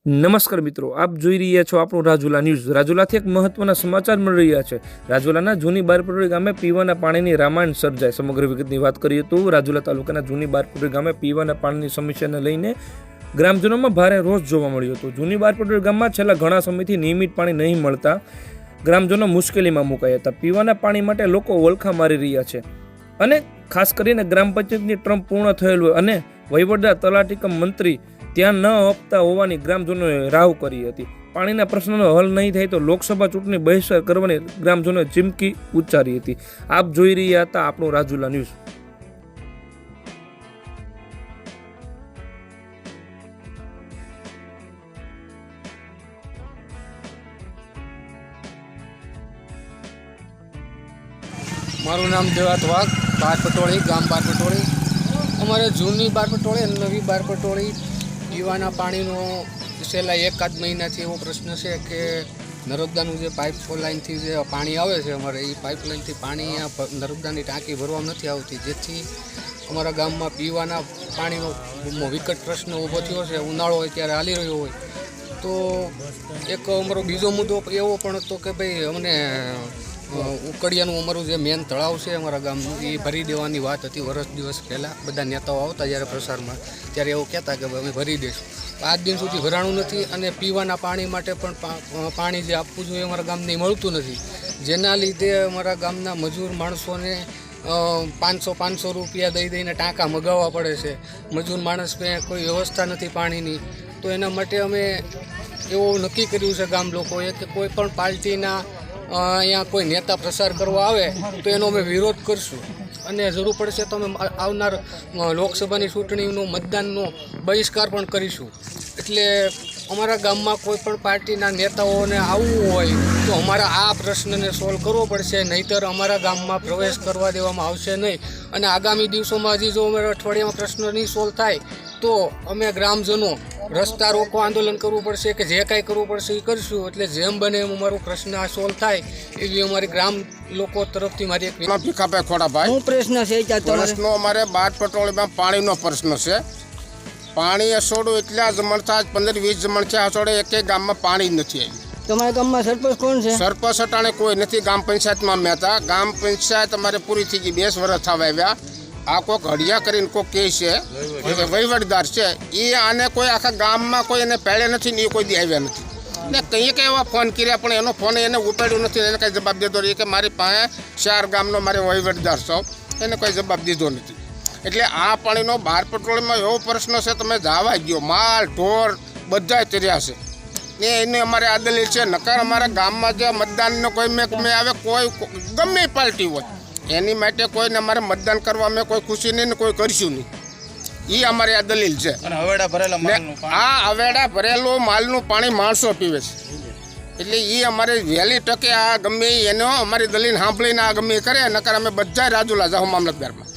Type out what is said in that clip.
નમસ્કાર મિત્રો, આપ જોઈ રહ્યા છો આપણું રાજુલા ન્યૂઝ। રાજુલાથી એક મહત્વના સમાચાર મળી રહ્યા છે। રાજુલાના જૂની બારપટોળી ગામે પીવાના પાણીની રામાયણ સર્જાય। સમગ્ર વિગતની વાત કરીએ તો રાજુલા તાલુકાના જૂની બારપટોળી ગામે પીવાના પાણીની સમસ્યાને લઈને ગ્રામજનોમાં ભારે રોષ જોવા મળ્યો હતો। જૂની બારપટોળી ગામમાં છેલ્લા ઘણા સમયથી નિયમિત પાણી નહીં મળતા ગ્રામજનો મુશ્કેલીમાં મુકાયા હતા। પીવાના પાણી માટે લોકો વલખા મારી રહ્યા છે અને ખાસ કરીને ગ્રામ પંચાયતની ટર્મ પૂર્ણ થયેલ હોય અને વહીવટદાર તલાટી કમ મંત્રી ત્યાં ન આપતા હોવાની ગ્રામજનોએ રાવ કરી હતી। પાણીના પ્રશ્નનો હલ નહીં થાય તો લોકસભા ચૂંટણી બહિષ્કાર કરવાની ગ્રામજનોએ ચીમકી ઉચ્ચારી હતી। આપ જોઈ રહ્યા હતા આપણું રાજુલા ન્યૂઝ। મારું નામ દેવાત વાઘ, બારપટોળી, ગામ બારપટોળી। અમારે જૂની બારપટોળી અને નવી બારપટોળી પીવાના પાણીનો છેલ્લા એકાદ મહિનાથી એવો પ્રશ્ન છે કે નર્મદાનું જે પાઇપ લાઇનથી જે પાણી આવે છે અમારે એ પાઇપલાઇનથી પાણી નર્મદાની ટાંકી ભરવા નથી આવતી, જેથી અમારા ગામમાં પીવાના પાણીનો વિકટ પ્રશ્ન ઊભો થયો છે। ઉનાળો હોય ત્યારે હાલી રહ્યો હોય તો એક અમારો બીજો મુદ્દો એવો પણ હતો કે ભાઈ અમને ઉકડિયાનું અમારું જે મેન તળાવ છે અમારા ગામનું એ ભરી દેવાની વાત હતી વર્ષ દિવસ પહેલાં। બધા નેતાઓ આવતા જ્યારે પ્રસારમાં ત્યારે એવું કહેતા કે અમે ભરી દઈશું, આજ દિન સુધી ભરાણું નથી અને પીવાના પાણી માટે પણ પાણી જે આપવું જોઈએ અમારા ગામને મળતું નથી, જેના લીધે અમારા ગામના મજૂર માણસોને 500 રૂપિયા દઈને ટાંકા મગાવવા પડે છે। મજૂર માણસ કોઈ વ્યવસ્થા નથી પાણીની, તો એના માટે અમે એવું નક્કી કર્યું છે ગામ લોકોએ કે કોઈ પણ પાર્ટીના અહીંયા કોઈ નેતા પ્રસાર કરવા આવે તો એનો અમે વિરોધ કરશું અને જરૂર પડશે તો અમે આવનાર લોકસભાની ચૂંટણીનું મતદાનનો બહિષ્કાર પણ કરીશું। એટલે અમારા ગામમાં કોઈ પણ પાર્ટીના નેતાઓને આવવું હોય તો અમારા આ પ્રશ્નને સોલ્વ કરવો પડશે, નહીંતર અમારા ગામમાં પ્રવેશ કરવા દેવામાં આવશે નહીં। અને આગામી દિવસોમાં હજી જો અમારા અઠવાડિયામાં પ્રશ્ન નહીં સોલ્વ થાય તો અમે ગ્રામજનો રસ્તા રોકો આંદોલન કરવું પડશે કે જે કાંઈ કરવું પડશે એ કરીશું। એટલે જેમ બને એમ અમારો પ્રશ્ન આ સોલ્વ થાય એવી અમારી ગ્રામ લોકો તરફથી મારી એક ભીખાભાઈ ખોડાભાઈ શું પ્રશ્ન છે? પ્રશ્નો અમારે બારપટોળીમાં પાણીનો પ્રશ્ન છે। પાણી અસોડું એટલા જમણ થાય 15-20 જમણ છે, અસોડે એકે ગામમાં પાણી નથી આવ્યું। તમારા ગામમાં સરપંચ કોણ છે? સરપંચ અટાણે કોઈ નથી, ગામ પંચાયતમાં મેં હતા। ગામ પંચાયત અમારે પૂરી થઈ ગઈ, 20 વર્ષ થવા આવ્યા। આ કોઈક હડિયા કરીને કોઈ કહે છે વહીવટદાર છે, એ આને કોઈ આખા ગામમાં કોઈ એને પહેલે નથી ને એ કોઈ દી આવ્યા નથી ને કંઈ કંઈ એવા ફોન કર્યા પણ એનો ફોન એને ઉપાડ્યો નથી, એને કંઈ જવાબ દીધો નથી કે મારી પાસે 4 ગામનો મારે વહીવટદાર છો, એને કોઈ જવાબ દીધો નથી। એટલે આ પાણીનો બારપટોળીમાં એવો પ્રશ્ન છે, તમે જવા ગયો માલ ઢોર બધા તર્યા છે ને એને અમારે આ દલીલ છે। નકર અમારા ગામમાં જે મતદાનનો કોઈ મેં આવે કોઈ ગમે પાર્ટી હોય એની માટે કોઈને અમારે મતદાન કરવા અમે કોઈ ખુશી નહીં ને કોઈ કરીશું નહીં, એ અમારી આ દલીલ છે। આ હવેડા ભરેલો માલનું પાણી માણસો પીવે છે, એટલે એ અમારે વહેલી તકે આ ગમે એનો અમારી દલીલ સાંભળીને આ ગમે કરે, નકર અમે બધા રાજુલા જાઉં મામલતદારમાં।